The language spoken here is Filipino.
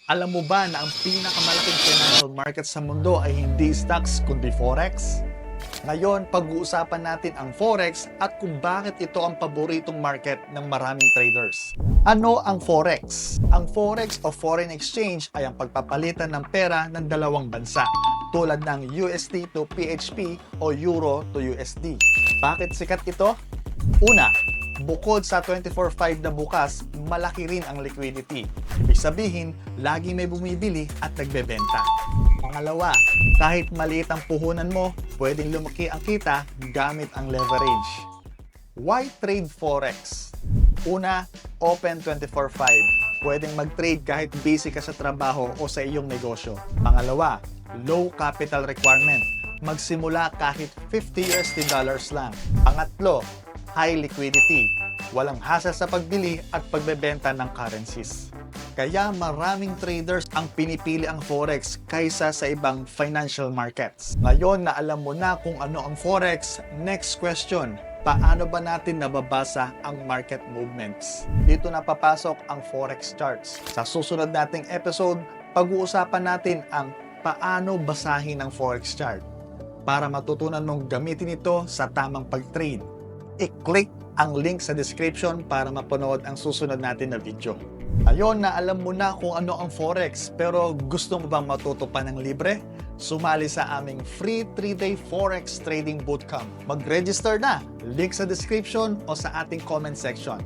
Alam mo ba na ang pinakamalaking financial market sa mundo ay hindi stocks kundi Forex? Ngayon, pag-uusapan natin ang Forex at kung bakit ito ang paboritong market ng maraming traders. Ano ang Forex? Ang Forex o foreign exchange ay ang pagpapalitan ng pera ng dalawang bansa, tulad ng USD to PHP o Euro to USD. Bakit sikat ito? Una, bukod sa 24/5 na bukas, malaki rin ang liquidity. Ibig sabihin, lagi may bumibili at nagbebenta. Pangalawa, kahit maliit ang puhunan mo, pwedeng lumaki ang kita gamit ang leverage. Why trade Forex? Una, open 24/5. Pwedeng mag-trade kahit busy ka sa trabaho o sa iyong negosyo. Pangalawa, low capital requirement. Magsimula kahit $50 lang. Pangatlo, high liquidity. Walang hassle sa pagbili at pagbebenta ng currencies. Kaya maraming traders ang pinipili ang Forex kaysa sa ibang financial markets. Ngayon na alam mo na kung ano ang Forex, next question, paano ba natin nababasa ang market movements? Dito na papasok ang Forex charts. Sa susunod nating episode, pag-uusapan natin ang paano basahin ang Forex chart para matutunan mong gamitin ito sa tamang pag-trade. I-click ang link sa description para mapanood ang susunod natin na video. Ayun, na alam mo na kung ano ang Forex, pero gusto mo bang matuto pa ng libre? Sumali sa aming free 3-day Forex Trading Bootcamp. Mag-register na! Link sa description o sa ating comment section.